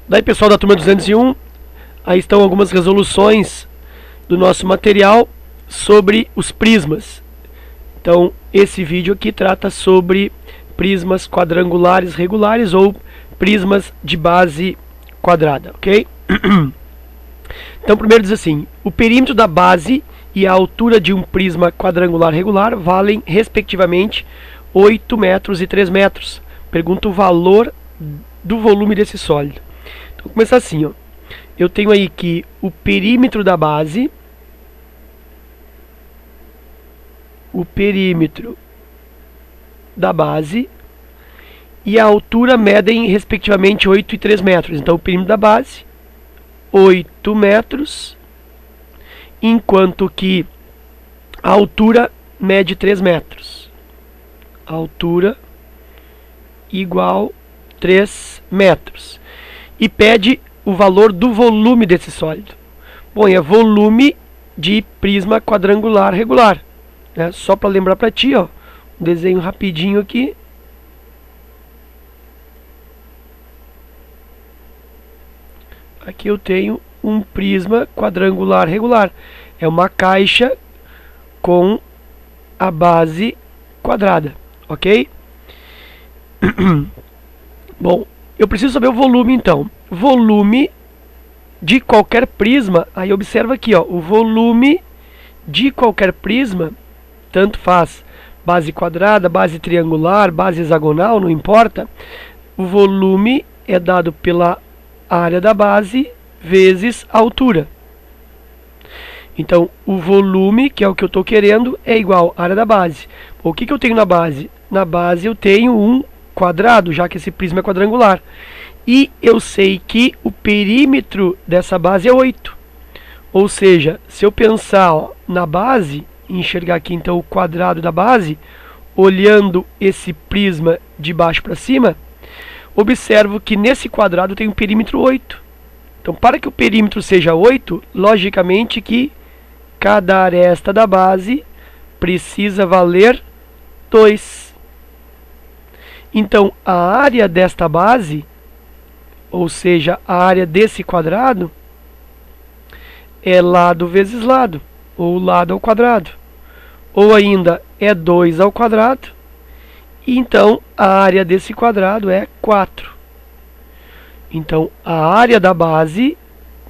Daí, pessoal da turma 201, aí estão algumas resoluções do nosso material sobre os prismas. Então, esse vídeo aqui trata sobre prismas quadrangulares regulares ou prismas de base quadrada, ok? Então, primeiro diz assim: o perímetro da base e a altura de um prisma quadrangular regular valem, respectivamente, 8 metros e 3 metros. Pergunta o valor do volume desse sólido. Então, vou começar assim, ó. Eu tenho aí que o perímetro da base, e a altura medem, respectivamente, 8 e 3 metros. Então, o perímetro da base, 8 metros, enquanto que a altura mede 3 metros. Altura igual 3 metros. E pede o valor do volume desse sólido. Bom, é volume de prisma quadrangular regular. Né? Só para lembrar para ti, ó, um desenho rapidinho aqui. Aqui eu tenho um prisma quadrangular regular. É uma caixa com a base quadrada, ok? Bom, eu preciso saber o volume então. Volume de qualquer prisma, aí observa aqui, ó, o volume de qualquer prisma, tanto faz base quadrada, base triangular, base hexagonal, não importa. O volume é dado pela área da base vezes a altura. Então, o volume, que é o que eu estou querendo, é igual à área da base. O que eu tenho na base? Na base eu tenho um quadrado, já que esse prisma é quadrangular. E eu sei que o perímetro dessa base é 8. Ou seja, se eu pensar, ó, na base, enxergar aqui então o quadrado da base, olhando esse prisma de baixo para cima, observo que nesse quadrado tem um perímetro 8. Então, para que o perímetro seja 8, logicamente que cada aresta da base precisa valer 2. Então, a área desta base, ou seja, a área desse quadrado, é lado vezes lado, ou lado ao quadrado. Ou ainda é 2 ao quadrado. E então, a área desse quadrado é 4. Então, a área da base,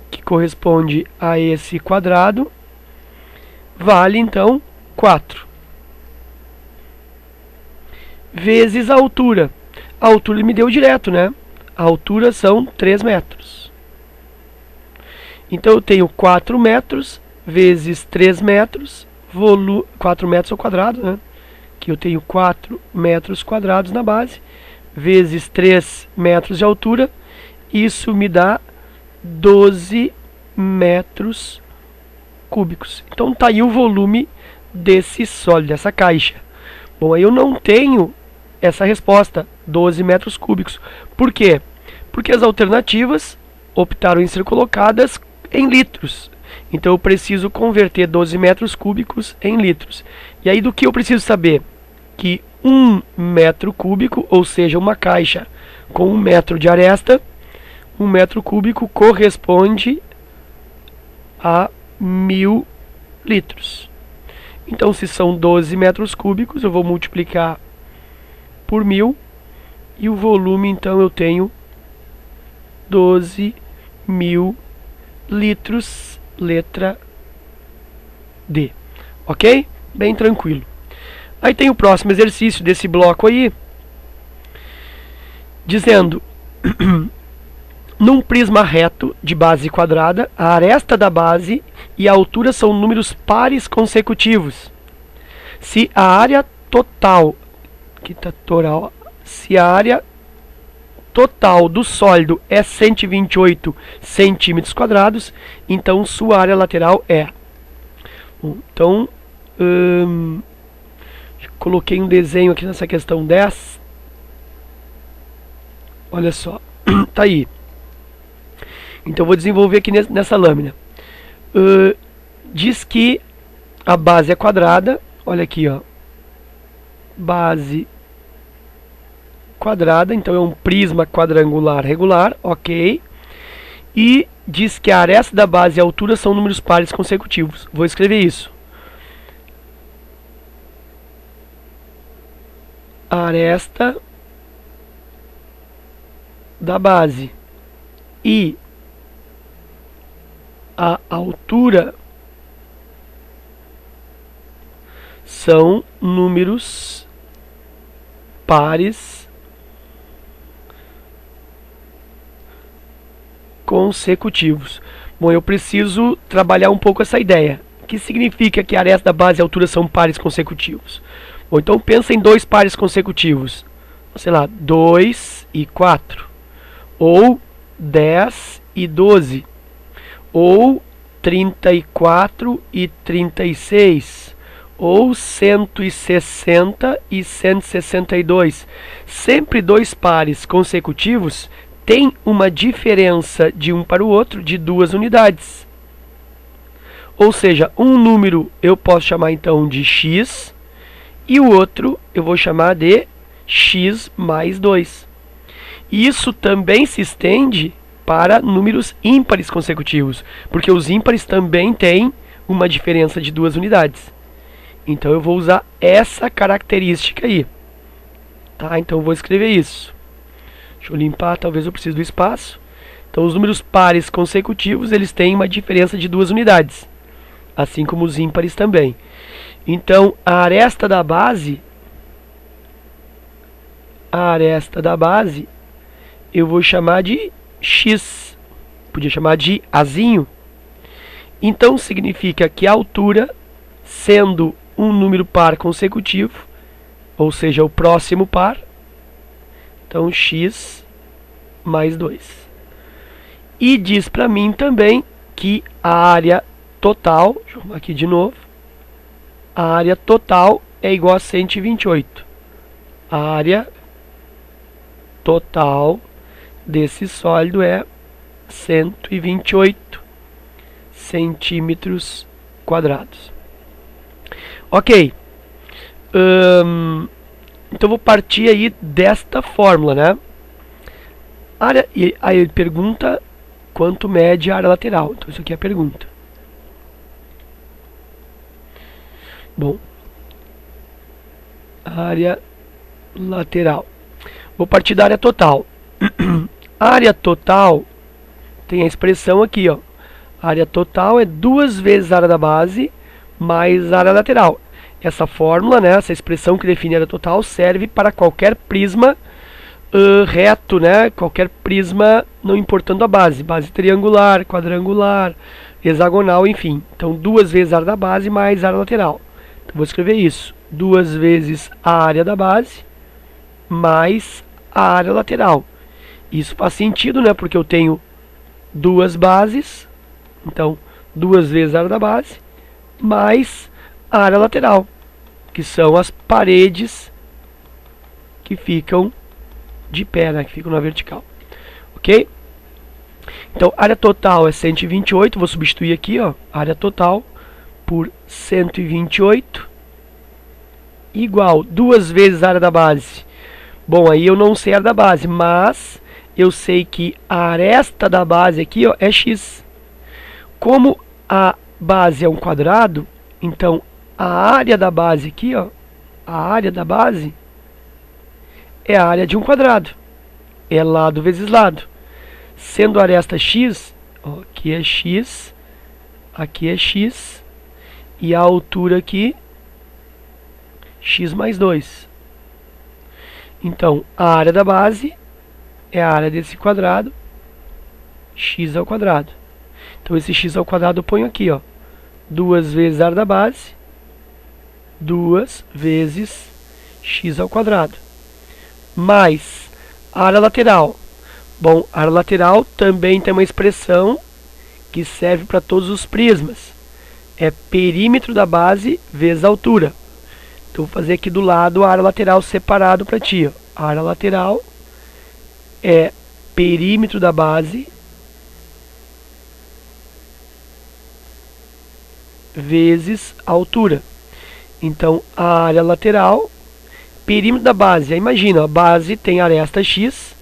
que corresponde a esse quadrado, vale, então, 4. Vezes a altura. A altura ele me deu direto, né? A altura são 3 metros. Então, eu tenho 4 metros vezes 3 metros, 4 metros ao quadrado, né? Que eu tenho 4 metros quadrados na base, vezes 3 metros de altura. Isso me dá 12 metros cúbicos. Então está aí o volume desse sólido, dessa caixa. Bom, aí eu não tenho essa resposta, 12 metros cúbicos. Por quê? Porque as alternativas optaram em ser colocadas em litros. Então eu preciso converter 12 metros cúbicos em litros. E aí do que eu preciso saber? Que 1 metro cúbico, ou seja, uma caixa com 1 metro de aresta, 1 metro cúbico corresponde a 1000 litros. Então, se são 12 metros cúbicos, eu vou multiplicar por 1000. E o volume, então, eu tenho 12.000 litros, letra D. Ok? Bem tranquilo. Aí tem o próximo exercício desse bloco aí, dizendo: num prisma reto de base quadrada, a aresta da base e a altura são números pares consecutivos. Se a área total, se a área total do sólido é 128 centímetros quadrados, então sua área lateral é. Então, coloquei um desenho aqui nessa questão 10. Olha só, tá aí. Então, vou desenvolver aqui nessa lâmina. Diz que a base é quadrada. Olha aqui, ó. Base quadrada. Então, é um prisma quadrangular regular. Ok. E diz que a aresta da base e a altura são números pares consecutivos. Vou escrever isso. Aresta da base e a altura são números pares consecutivos. Bom, eu preciso trabalhar um pouco essa ideia. O que significa que a aresta da base e a altura são pares consecutivos? Bom, então pensa em dois pares consecutivos. Sei lá, 2 e 4. Ou 10 e 12. Ou 34 e 36. Ou 160 e 162. Sempre dois pares consecutivos têm uma diferença de um para o outro de 2 unidades. Ou seja, um número eu posso chamar então de x e o outro eu vou chamar de x mais 2. Isso também se estende para números ímpares consecutivos, porque os ímpares também têm uma diferença de 2 unidades. Então eu vou usar essa característica aí. Tá? Então eu vou escrever isso. Deixa eu limpar, talvez eu precise do espaço. Então os números pares consecutivos, eles têm uma diferença de 2 unidades, assim como os ímpares também. Então a aresta da base eu vou chamar de x. Podia chamar de azinho. Então significa que a altura, sendo um número par consecutivo, ou seja, o próximo par, então x mais 2. E diz para mim também que a área total, deixa eu arrumar aqui de novo, a área total é igual a 128. A área total desse sólido é 128 centímetros quadrados. Ok. Então vou partir aí desta fórmula, né? Aí ele pergunta quanto mede a área lateral. Então isso aqui é a pergunta. Bom, área lateral. Vou partir da área total. A área total tem a expressão aqui, ó. A área total é 2 vezes a área da base mais a área lateral. Essa fórmula, né, essa expressão que define a área total, serve para qualquer prisma reto, né? Qualquer prisma, não importando a base. Base triangular, quadrangular, hexagonal, enfim. Então 2 vezes a área da base mais a área lateral. Então vou escrever isso. 2 vezes a área da base mais a área lateral. Isso faz sentido, né? Porque eu tenho 2 bases. Então 2 vezes a área da base mais a área lateral, que são as paredes que ficam de pé, né? Que ficam na vertical. Ok? Então a área total é 128. Vou substituir aqui, ó, a área total por 128 igual 2 vezes a área da base. Bom, aí eu não sei a área da base, mas eu sei que a aresta da base aqui, ó, é x. Como a base é um quadrado, então a área da base aqui, ó, a área da base é a área de um quadrado. É lado vezes lado. Sendo a aresta x, ó, aqui é x e a altura aqui x mais 2. Então a área da base é a área desse quadrado, x ao quadrado. Então esse x ao quadrado eu ponho aqui, ó, 2 vezes a área da base, 2 vezes x ao quadrado, mais a área lateral. Bom, a área lateral também tem uma expressão que serve para todos os prismas. É perímetro da base vezes a altura. Então vou fazer aqui do lado a área lateral separado para ti, ó. A área lateral é perímetro da base vezes a altura. Então a área lateral, perímetro da base, imagina, a base tem aresta x,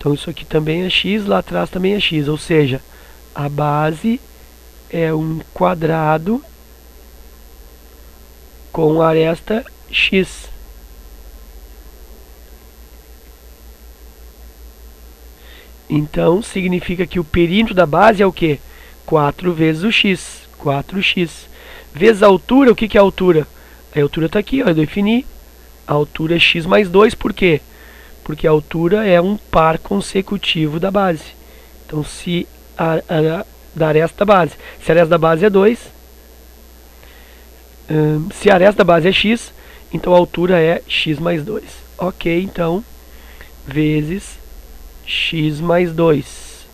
Então isso aqui também é x, lá atrás também é x, ou seja, a base é um quadrado com aresta x. Então significa que o perímetro da base é o quê? 4 vezes o x, 4x. Vezes a altura, o que é a altura? A altura está aqui, ó, eu defini. A altura é x mais 2, por quê? Porque a altura é um par consecutivo da base. Então, se da aresta da base. Se a aresta da base é 2, se a aresta da base é x, então a altura é x mais 2. Ok, então, vezes x mais 2.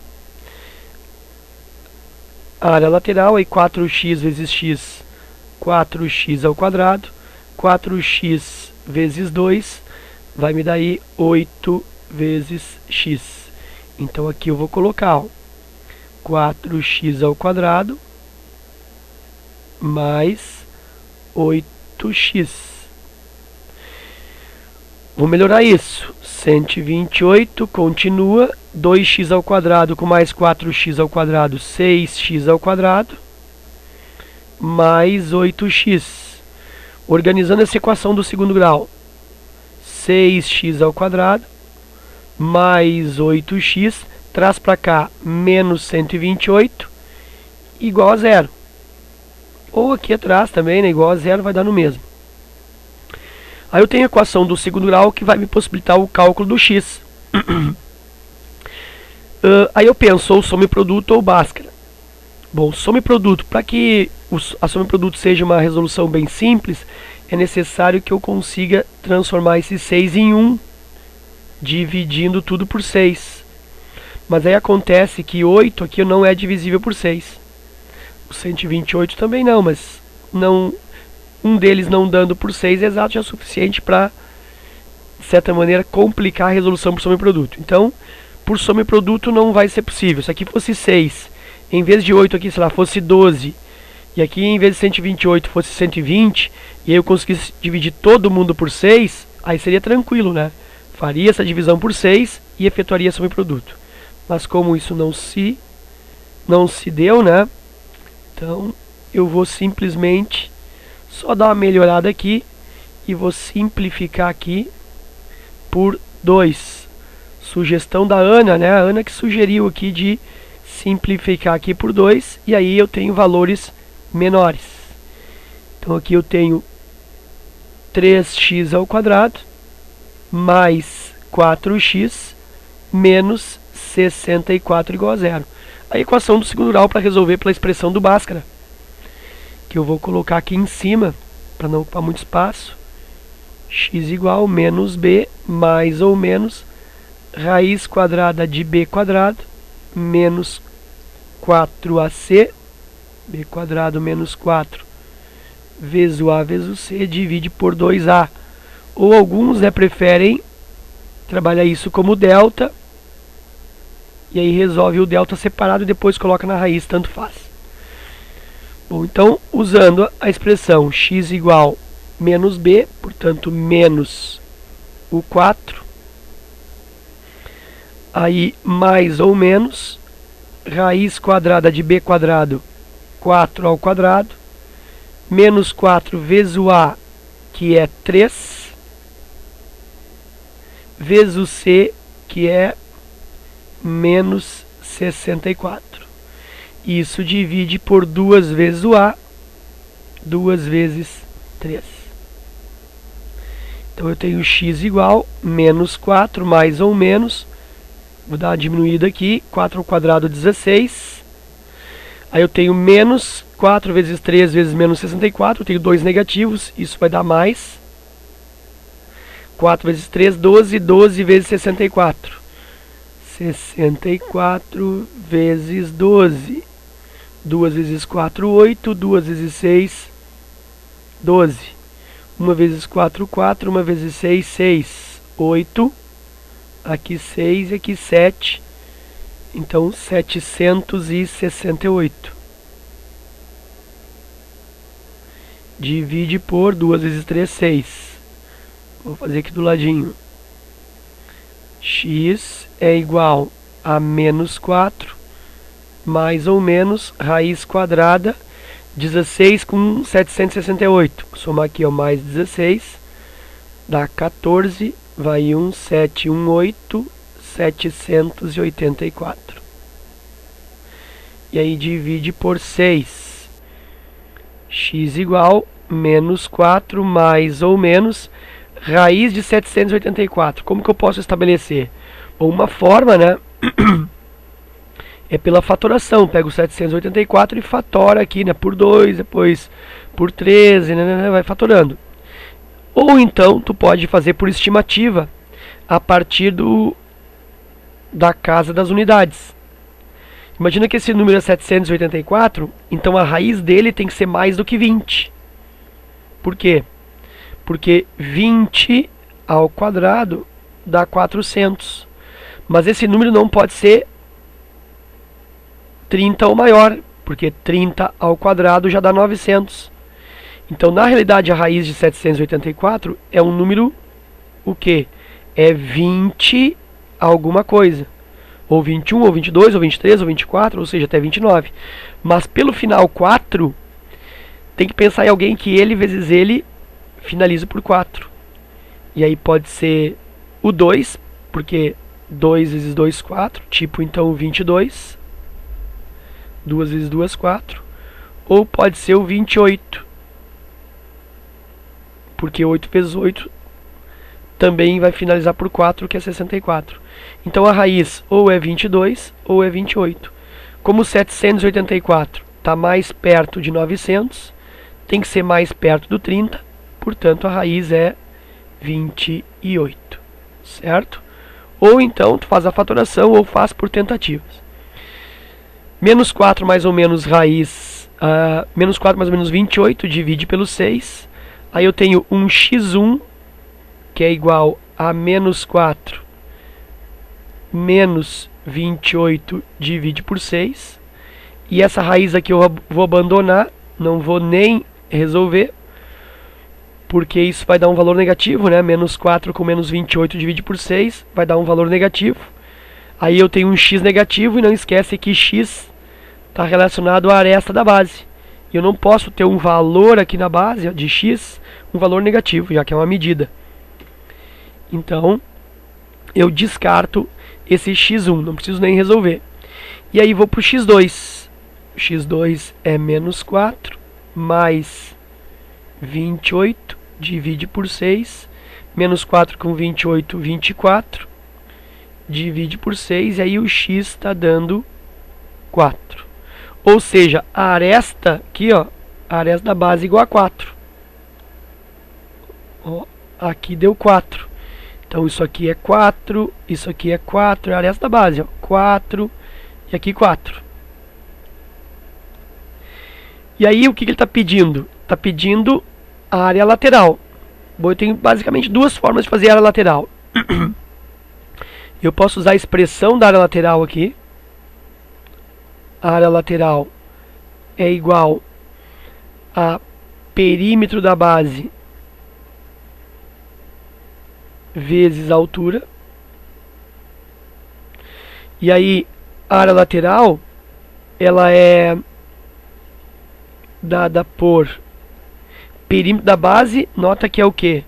A área lateral é 4x vezes x, 4x ao quadrado. 4x vezes 2 vai me dar aí 8 vezes x. Então aqui eu vou colocar, ó, 4x ao quadrado mais 8x. Vou melhorar isso. 128 continua. 2x ao quadrado com mais 4x ao quadrado, 6x ao quadrado, mais 8x. Organizando essa equação do segundo grau. 6x ao quadrado, mais 8x, traz para cá menos 128, igual a zero. Ou aqui atrás também, né, igual a zero, vai dar no mesmo. Aí eu tenho a equação do segundo grau que vai me possibilitar o cálculo do x. Aí eu penso, ou soma e produto ou Bhaskara. Bom, soma e produto, para que a soma e produto seja uma resolução bem simples, é necessário que eu consiga transformar esse 6 em 1, dividindo tudo por 6. Mas aí acontece que 8 aqui não é divisível por 6. O 128 também não, mas não, um deles não dando por 6 exato já é suficiente para, de certa maneira, complicar a resolução por soma e produto. Então, por soma e produto não vai ser possível. Se aqui fosse 6, em vez de 8 aqui, sei lá, fosse 12, e aqui em vez de 128 fosse 120, e aí eu conseguisse dividir todo mundo por 6, aí seria tranquilo, né? Faria essa divisão por 6 e efetuaria a soma e produto. Mas como isso não se deu, né? Então eu vou simplesmente só dar uma melhorada aqui e vou simplificar aqui por 2. Sugestão da Ana, né? A Ana que sugeriu aqui de simplificar aqui por 2, e aí eu tenho valores menores. Então aqui eu tenho 3x ao quadrado mais 4x menos 64 igual a zero. A equação do segundo grau para resolver pela expressão do Bhaskara, que eu vou colocar aqui em cima para não ocupar muito espaço. X igual menos b mais ou menos raiz quadrada de b quadrado menos 4ac, b quadrado menos 4 vezes o a vezes o c, divide por 2a. Ou alguns, né, preferem trabalhar isso como delta, e aí resolve o delta separado e depois coloca na raiz, tanto faz. Bom, então, usando a expressão x igual menos b, portanto, menos o 4, aí mais ou menos raiz quadrada de b quadrado, 4 ao quadrado, menos 4 vezes o a, que é 3, vezes o c, que é menos 64. Isso divide por 2 vezes o a, 2 vezes 3. Então eu tenho x igual menos 4 mais ou menos, vou dar uma diminuída aqui, 4 ao quadrado 16. Aí eu tenho menos 4 vezes 3 vezes menos 64, eu tenho 2 negativos, isso vai dar mais. 4 vezes 3, 12, 12 vezes 64. 64 vezes 12. 2 vezes 4, 8, 2 vezes 6, 12. 1 vezes 4, 4, 1 vezes 6, 6. 8, aqui 6 e aqui 7. Então, 768. Divide por 2 vezes 3, 6. Vou fazer aqui do ladinho. x é igual a menos 4, mais ou menos, raiz quadrada, 16 com 768. Somar aqui, ó, mais 16, dá 14, vai 1718, 784. E aí divide por 6. X igual menos 4 mais ou menos raiz de 784. Como que eu posso estabelecer? Bom, uma forma, né, é pela fatoração. Pega o 784 e fatora aqui, né, por 2, depois por 13, né, vai fatorando. Ou então tu pode fazer por estimativa a partir da casa das unidades. Imagina que esse número é 784, então a raiz dele tem que ser mais do que 20. Por quê? Porque 20 ao quadrado dá 400. Mas esse número não pode ser 30 ou maior, porque 30 ao quadrado já dá 900. Então, na realidade, a raiz de 784 é um número, o quê? É 20 alguma coisa. Ou 21, ou 22, ou 23, ou 24, ou seja, até 29. Mas pelo final 4, tem que pensar em alguém que ele vezes ele finaliza por 4. E aí pode ser o 2, porque 2 vezes 2, 4. Tipo, então, 22. 2 vezes 2, 4. Ou pode ser o 28. Porque 8 vezes 8 também vai finalizar por 4, que é 64. Então a raiz ou é 22 ou é 28. Como 784 está mais perto de 900, tem que ser mais perto do 30, portanto a raiz é 28, certo? Ou então tu faz a fatoração ou faz por tentativas. Menos 4 mais ou menos raiz, menos 4 mais ou menos 28, divide pelo 6. Aí eu tenho um x1, que é igual a menos 4 menos 28 divide por 6. E essa raiz aqui eu vou abandonar, não vou nem resolver, porque isso vai dar um valor negativo, né? Menos 4 com menos 28 divide por 6 vai dar um valor negativo. Aí eu tenho um x negativo e não esquece que x está relacionado à aresta da base. E eu não posso ter um valor aqui na base de x, um valor negativo, já que é uma medida. Então, eu descarto esse x1, não preciso nem resolver. E aí vou para o x2. x2 é menos 4 mais 28, divide por 6. Menos 4 com 28, 24. Divide por 6, e aí o x está dando 4. Ou seja, a aresta aqui, ó, a aresta da base é igual a 4. Ó, aqui deu 4. Então isso aqui é 4, isso aqui é 4, é a aresta da base, ó, 4 e aqui 4. E aí o que ele está pedindo? Está pedindo a área lateral. Bom, eu tenho basicamente duas formas de fazer área lateral. Eu posso usar a expressão da área lateral aqui. A área lateral é igual a perímetro da base vezes a altura. E aí a área lateral ela é dada por perímetro da base. Nota que é o que?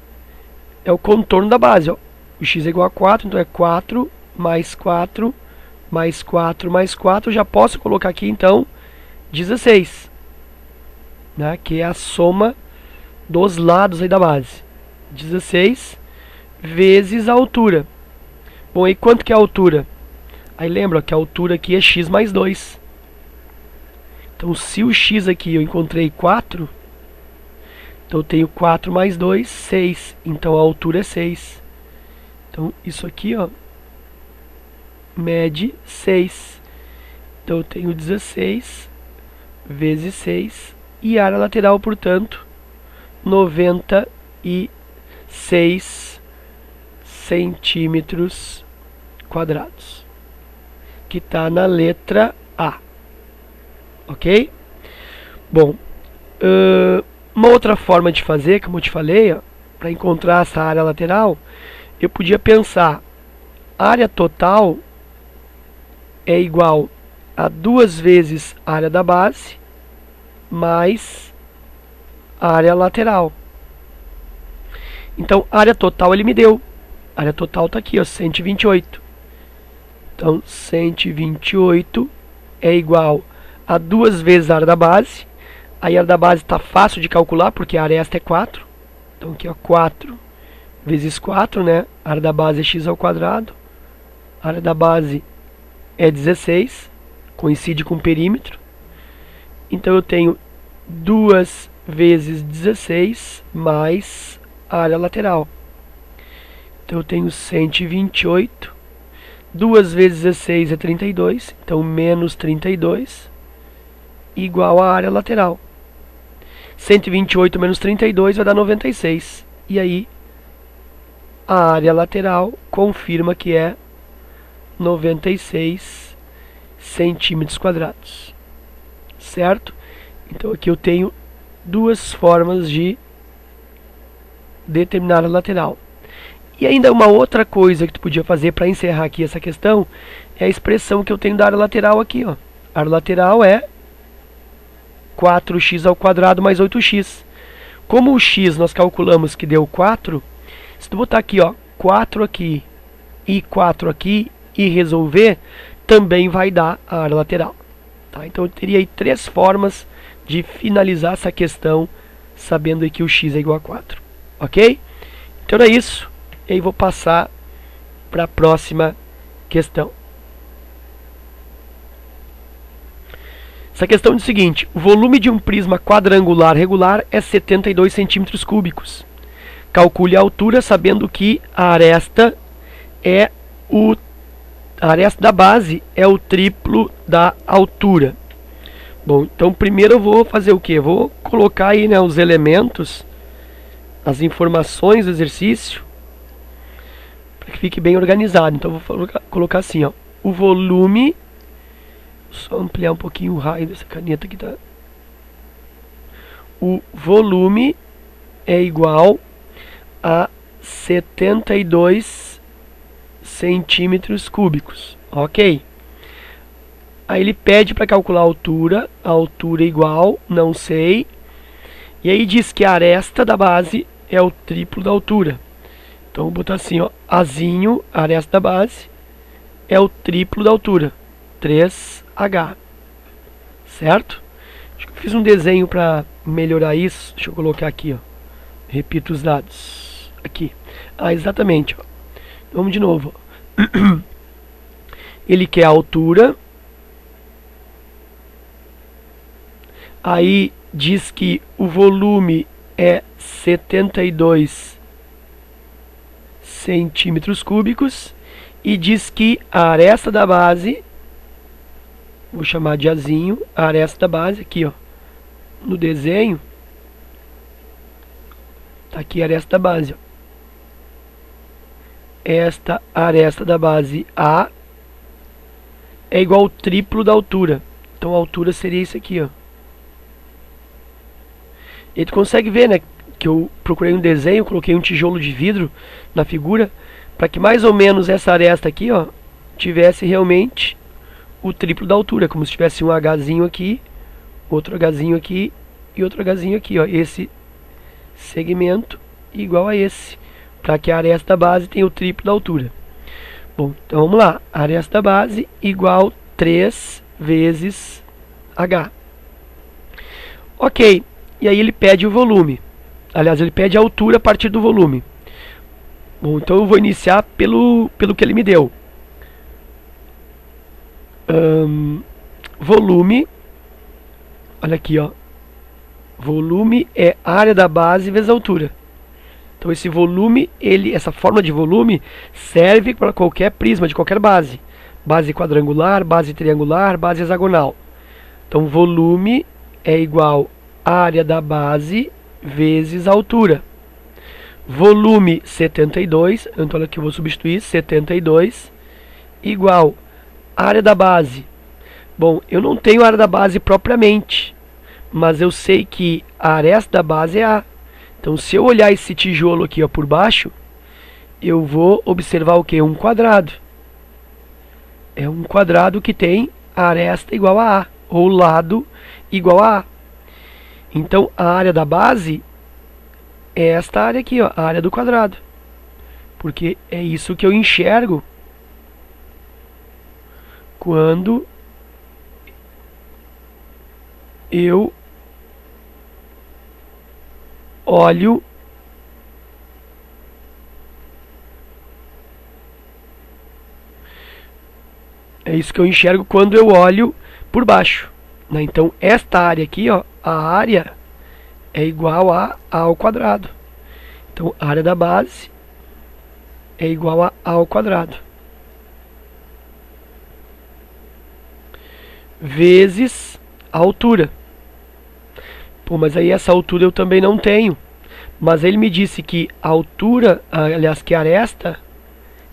É o contorno da base, ó. O x é igual a 4, então é 4 mais 4 mais 4 mais 4. Já posso colocar aqui então 16, né? Que é a soma dos lados aí da base. 16 vezes a altura. Bom, e quanto que é a altura? Aí lembra que a altura aqui é x mais 2. Então se o x aqui eu encontrei 4, então eu tenho 4 mais 2, 6. Então a altura é 6. Então isso aqui, ó, mede 6. Então eu tenho 16 vezes 6. E a área lateral, portanto, 96 centímetros quadrados, que está na letra A. Ok? Bom, uma outra forma de fazer, como eu te falei, para encontrar essa área lateral, eu podia pensar área total é igual a 2 vezes a área da base mais a área lateral. Então, a área total ele me deu. A área total está aqui, ó, 128. Então, 128 é igual a 2 vezes a área da base. A área da base está fácil de calcular, porque a área esta é 4. Então, aqui, ó, 4 vezes 4, né? A área da base é x ao quadrado. A área da base é 16. Coincide com o perímetro. Então, eu tenho 2 vezes 16 mais a área lateral. Então eu tenho 128. 2 vezes 16 é 32. Então menos 32 igual à área lateral. 128 menos 32 vai dar 96. E aí a área lateral confirma que é 96 centímetros quadrados. Certo? Então aqui eu tenho duas formas de determinar a lateral. E ainda uma outra coisa que tu podia fazer para encerrar aqui essa questão é a expressão que eu tenho da área lateral aqui, ó. A área lateral é 4x ao quadrado mais 8x. Como o x nós calculamos que deu 4, se tu botar aqui, ó, 4 aqui e 4 aqui e resolver, também vai dar a área lateral. Tá? Então eu teria aí 3 formas de finalizar essa questão sabendo que o x é igual a 4. Ok? Então é isso. E aí vou passar para a próxima questão. Essa questão diz o seguinte: o volume de um prisma quadrangular regular é 72 centímetros cúbicos. Calcule a altura sabendo que a aresta da base é o triplo da altura. Bom, então primeiro eu vou fazer o que? Vou colocar aí, né, os elementos, as informações do exercício, para que fique bem organizado. Então eu vou colocar assim, ó, o volume, só ampliar um pouquinho o raio dessa caneta aqui, tá? O volume é igual a 72 centímetros cúbicos, ok? Aí ele pede para calcular a altura é igual, não sei. E aí diz que a aresta da base é o triplo da altura. Então vou botar assim, ó, Azinho, a aresta da base, é o triplo da altura, 3H. Certo? Acho que eu fiz um desenho para melhorar isso. Deixa eu colocar aqui, ó. Repito os dados. Aqui. Ah, exatamente, ó. Vamos de novo. Ó. Ele quer a altura. Aí diz que o volume é 72 centímetros cúbicos. E diz que a aresta da base, vou chamar de Azinho, a aresta da base, aqui, ó, no desenho, tá aqui a aresta da base, ó. Esta aresta da base A é igual ao triplo da altura. Então a altura seria isso aqui, ó. E tu consegue ver, né, que eu procurei um desenho, coloquei um tijolo de vidro na figura, para que mais ou menos essa aresta aqui, ó, tivesse realmente o triplo da altura, como se tivesse um Hzinho aqui, outro Hzinho aqui e outro Hzinho aqui, ó, esse segmento igual a esse, para que a aresta da base tenha o triplo da altura. Bom, então vamos lá, a aresta da base igual 3 vezes H. Ok, e aí ele pede o volume. Aliás, ele pede a altura a partir do volume. Bom, então eu vou iniciar pelo que ele me deu. Volume, olha aqui, ó. Volume é área da base vezes a altura. Então esse volume, essa forma de volume serve para qualquer prisma de qualquer base. Base quadrangular, base triangular, base hexagonal. Então volume é igual a área da base vezes a altura. Volume 72, então olha aqui, eu vou substituir 72 igual a área da base. Bom, eu não tenho a área da base propriamente, mas eu sei que a aresta da base é A. Então se eu olhar esse tijolo aqui, ó, por baixo, eu vou observar o que? Um quadrado. É um quadrado que tem aresta igual a A, ou lado igual a A. Então, a área da base é esta área aqui, ó, a área do quadrado. Porque é isso que eu enxergo quando eu olho por baixo, né? Então, esta área aqui, ó, a área é igual a A ao quadrado. Então, a área da base é igual a A ao quadrado. Vezes a altura. Pô, mas aí essa altura eu também não tenho. Mas ele me disse que a altura, aliás, que a aresta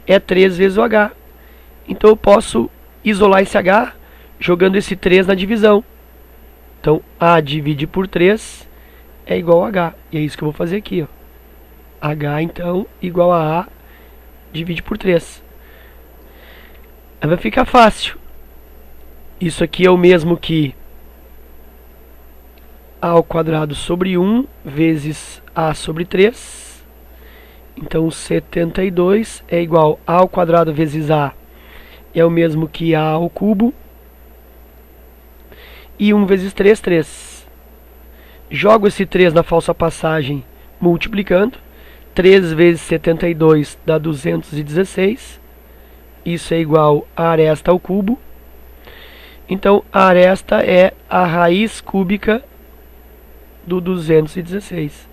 é 3 vezes o H. Então eu posso isolar esse H jogando esse 3 na divisão. Então A divide por 3 é igual a H. E é isso que eu vou fazer aqui, ó. H então igual a A divide por 3. Aí vai ficar fácil. Isso aqui é o mesmo que A ao quadrado sobre 1 vezes A sobre 3. Então 72 é igual a ao quadrado vezes A. É o mesmo que A ao cubo. E 1 vezes 3, 3. Jogo esse 3 na falsa passagem multiplicando. 3 vezes 72 dá 216. Isso é igual a aresta ao cubo. Então, a aresta é a raiz cúbica do 216.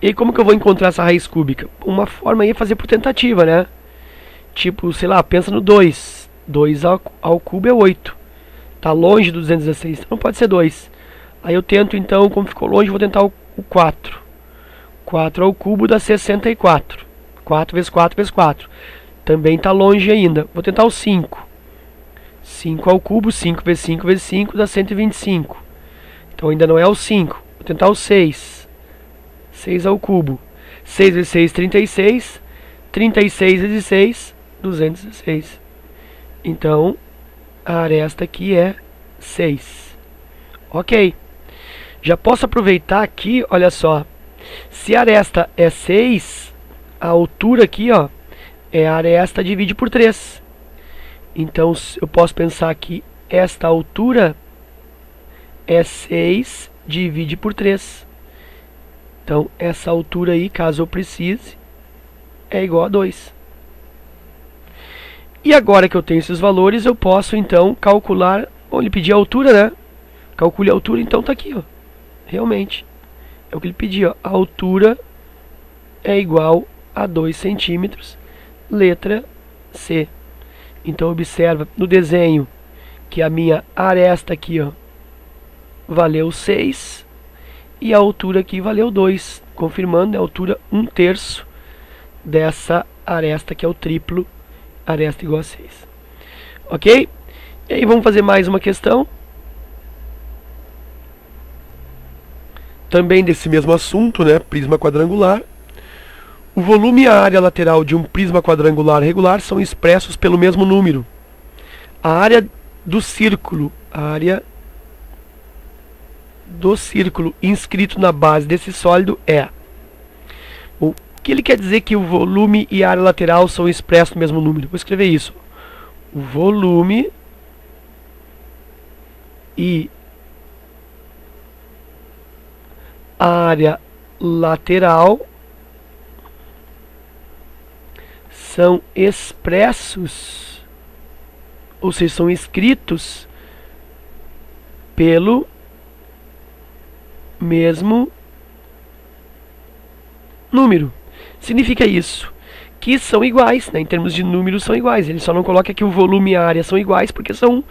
E aí, como que eu vou encontrar essa raiz cúbica? Uma forma aí é fazer por tentativa, né? Tipo, sei lá, pensa no 2. 2 ao cubo é 8. Tá longe do 216, então não pode ser 2. Aí eu tento, então, como ficou longe, vou tentar o 4. 4 ao cubo dá 64. 4 vezes 4 vezes 4. Também está longe ainda. Vou tentar o 5. 5 ao cubo, 5 vezes 5 vezes 5 dá 125. Então ainda não é o 5. Vou tentar o 6. 6 ao cubo. 6 vezes 6, 36. 36 vezes 6, 216. Então, a aresta aqui é 6. Ok. Já posso aproveitar aqui, olha só. Se a aresta é 6, a altura aqui, ó, é a aresta divide por 3. Então, eu posso pensar que esta altura é 6 divide por 3. Então, essa altura aí, caso eu precise, é igual a 2. E agora que eu tenho esses valores, eu posso, então, calcular... Bom, ele pediu a altura, né? Calcule a altura, então tá aqui, ó. Realmente. É o que ele pediu, ó. A altura é igual a 2 centímetros. Letra C. Então, observa no desenho que a minha aresta aqui, ó, valeu 6. E a altura aqui valeu 2. Confirmando, é a altura 1/3 dessa aresta, que é o triplo aresta igual a 6. Ok? E aí vamos fazer mais uma questão. Também desse mesmo assunto, né? Prisma quadrangular. O volume e a área lateral de um prisma quadrangular regular são expressos pelo mesmo número. A área do círculo inscrito na base desse sólido é... O que ele quer dizer que o volume e a área lateral são expressos no mesmo número? Vou escrever isso. O volume e a área lateral são expressos, ou seja, são escritos pelo mesmo número. Significa isso que são iguais, né? Em termos de números são iguais. Ele só não coloca que o volume e a área são iguais porque são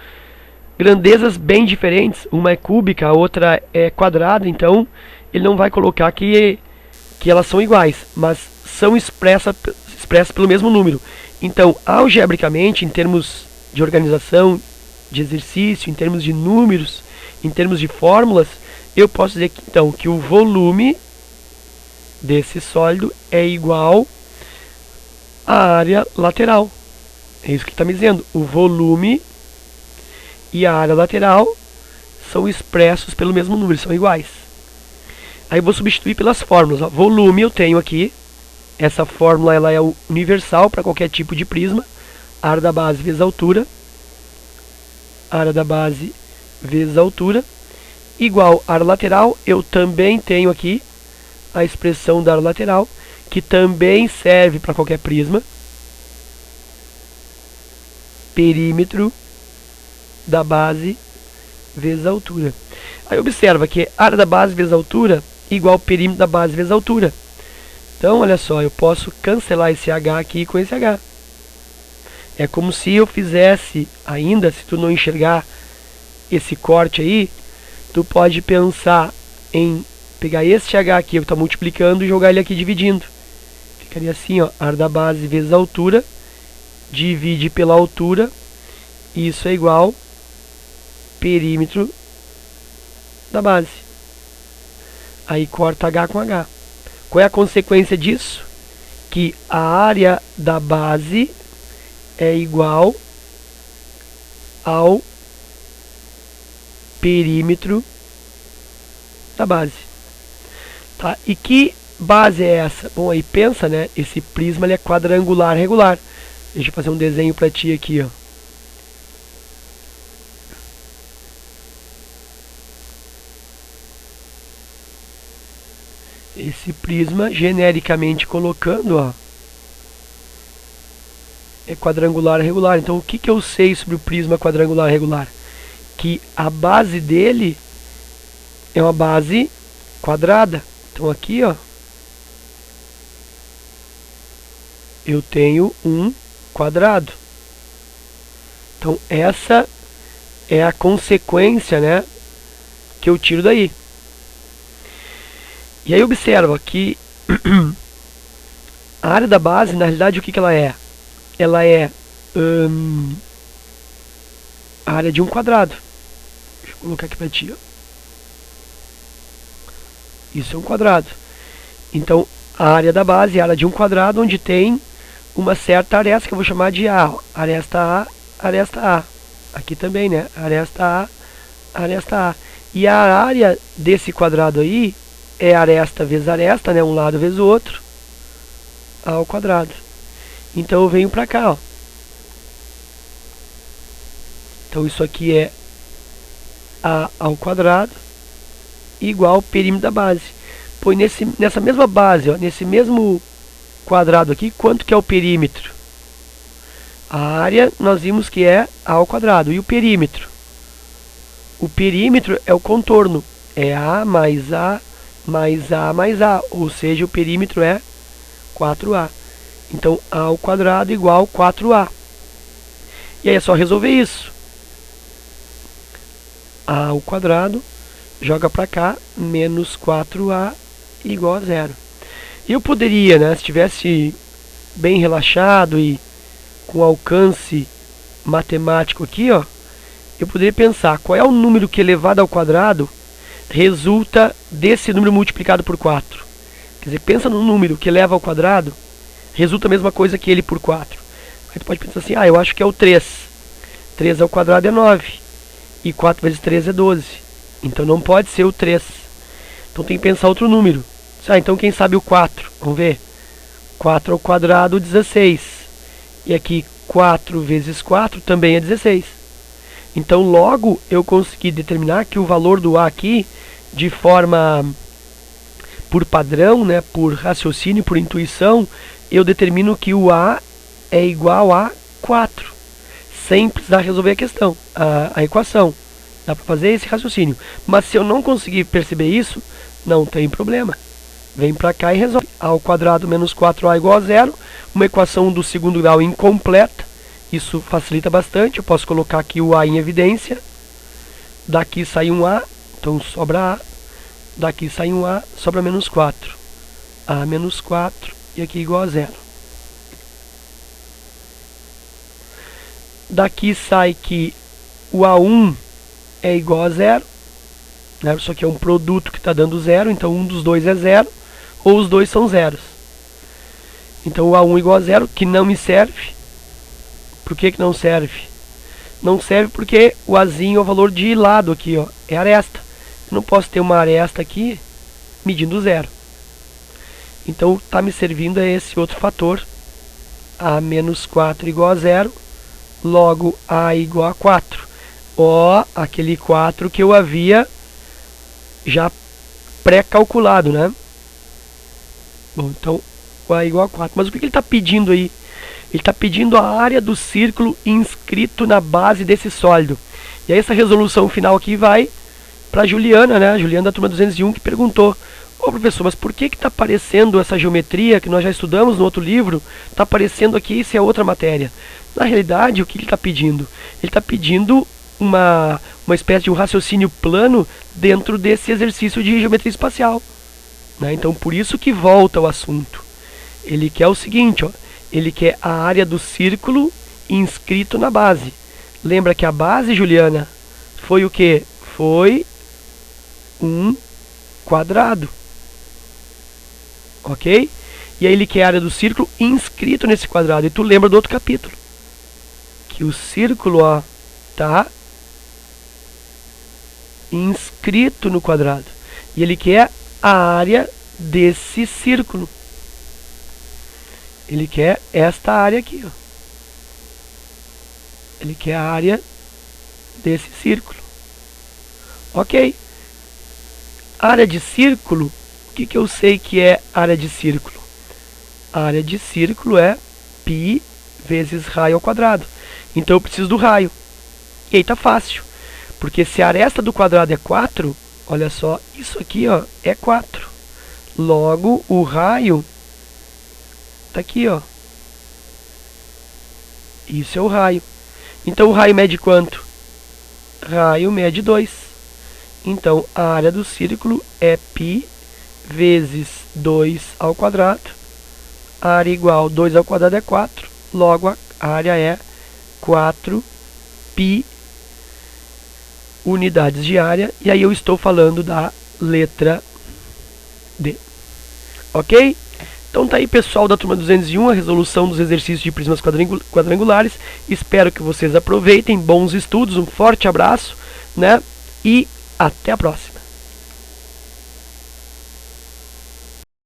grandezas bem diferentes. Uma é cúbica, a outra é quadrada. Então ele não vai colocar que elas são iguais, mas são expressas pelo mesmo número. Então, algebricamente, em termos de organização, de exercício, em termos de números, em termos de fórmulas, eu posso dizer que, então, que o volume desse sólido é igual a área lateral. É isso que está me dizendo. O volume e a área lateral são expressos pelo mesmo número, são iguais. Aí eu vou substituir pelas fórmulas. Ó. Volume eu tenho aqui. Essa fórmula ela é universal para qualquer tipo de prisma. Área da base vezes a altura. Área da base vezes a altura. Igual área lateral, eu também tenho aqui a expressão da área lateral, que também serve para qualquer prisma. Perímetro da base vezes a altura. Aí observa que área da base vezes a altura igual perímetro da base vezes a altura. Então, olha só, eu posso cancelar esse H aqui com esse H. É como se eu fizesse ainda, se tu não enxergar esse corte aí, tu pode pensar em pegar esse H aqui, que está multiplicando, e jogar ele aqui dividindo. Ficaria assim, ó, área da base vezes a altura, divide pela altura, e isso é igual perímetro da base. Aí corta H com H. Qual é a consequência disso? Que a área da base é igual ao perímetro da base. Tá? E que base é essa? Bom, aí pensa, né? Esse prisma ele é quadrangular regular. Deixa eu fazer um desenho para ti aqui, ó. Esse prisma, genericamente colocando, ó, é quadrangular regular. Então, o que que eu sei sobre o prisma quadrangular regular? Que a base dele é uma base quadrada. Então, aqui, ó, eu tenho um quadrado. Então, essa é a consequência, né, que eu tiro daí. E aí observa que a área da base, na realidade, o que que ela é? Ela é a área de um quadrado. Deixa eu colocar aqui para ti. Ó. Isso é um quadrado. Então, a área da base é a área de um quadrado onde tem uma certa aresta que eu vou chamar de A. Ó. Aresta A, aresta A. Aqui também, né? Aresta A, aresta A. E a área desse quadrado aí é aresta vezes aresta, né? Um lado vezes o outro. A ao quadrado. Então eu venho para cá, ó. Então isso aqui é A ao quadrado igual ao perímetro da base. Pois nessa mesma base, ó, nesse mesmo quadrado aqui, quanto que é o perímetro? A área nós vimos que é A ao quadrado. E o perímetro? O perímetro é o contorno. É A mais A mais A mais A. Ou seja, o perímetro é 4A. Então, A ao quadrado igual 4A. E aí é só resolver isso. A ao quadrado, joga para cá, menos 4A igual a 0. E eu poderia, né, se estivesse bem relaxado e com alcance matemático aqui, ó, eu poderia pensar qual é o número que elevado ao quadrado resulta desse número multiplicado por 4. Quer dizer, pensa no número que eleva ao quadrado, resulta a mesma coisa que ele por 4. Aí tu pode pensar assim, eu acho que é o 3. 3 ao quadrado é 9. E 4 vezes 3 é 12. Então não pode ser o 3. Então tem que pensar outro número. Então quem sabe o 4? Vamos ver. 4 ao quadrado, 16. E aqui 4 vezes 4 também é 16. Então logo eu consegui determinar que o valor do A aqui, de forma por padrão, né, por raciocínio, por intuição, eu determino que o A é igual a 4. Sem precisar resolver a questão, a equação. Dá para fazer esse raciocínio. Mas se eu não conseguir perceber isso, não tem problema. Vem para cá e resolve. A ao quadrado menos 4A igual a 0. Uma equação do segundo grau incompleta. Isso facilita bastante. Eu posso colocar aqui o A em evidência. Daqui sai um A, então sobra A. Daqui sai um A, sobra menos 4. A menos 4 e aqui igual a 0. Daqui sai que o A1 é igual a 0. Né? Isso aqui é um produto que está dando 0, então um dos dois é 0, ou os dois são zeros. Então o A1 igual a zero, que não me serve. Por que não serve? Não serve porque o Azinho é o valor de lado aqui, ó, é aresta. Eu não posso ter uma aresta aqui medindo zero. Então está me servindo é esse outro fator, A menos 4 igual a zero, logo A igual a 4. Ó, aquele 4 que eu havia já pré-calculado, né? Bom, então o A igual a 4. Mas o que ele está pedindo aí? Ele está pedindo a área do círculo inscrito na base desse sólido. E aí essa resolução final aqui vai para a Juliana, né? A Juliana da turma 201, que perguntou: ô professor, mas por que está aparecendo essa geometria que nós já estudamos no outro livro? Está aparecendo aqui, se é outra matéria. Na realidade, o que ele está pedindo? Ele está pedindo uma espécie de um raciocínio plano dentro desse exercício de geometria espacial, né? Então, por isso que volta ao assunto. Ele quer o seguinte, ó. Ele quer a área do círculo inscrito na base. Lembra que a base, Juliana, foi o quê? Foi um quadrado. Ok? E aí ele quer a área do círculo inscrito nesse quadrado. E tu lembra do outro capítulo. Que o círculo, ó, tá inscrito no quadrado. E ele quer a área desse círculo. Ele quer esta área aqui, ó. Ele quer a área desse círculo. Ok. Área de círculo, o que eu sei que é área de círculo? A área de círculo é π vezes raio ao quadrado. Então eu preciso do raio. E aí tá fácil. Porque se a aresta do quadrado é 4, olha só, isso aqui, ó, é 4. Logo, o raio tá aqui, ó. Isso é o raio. Então o raio mede quanto? Raio mede 2. Então a área do círculo é π vezes 2 ao quadrado. A área igual 2 ao quadrado é 4. Logo a área é 4π unidades de área. E aí eu estou falando da letra D. Ok? Então tá aí, pessoal da turma 201, a resolução dos exercícios de prismas quadrangulares. Espero que vocês aproveitem, bons estudos, um forte abraço, né? E até a próxima.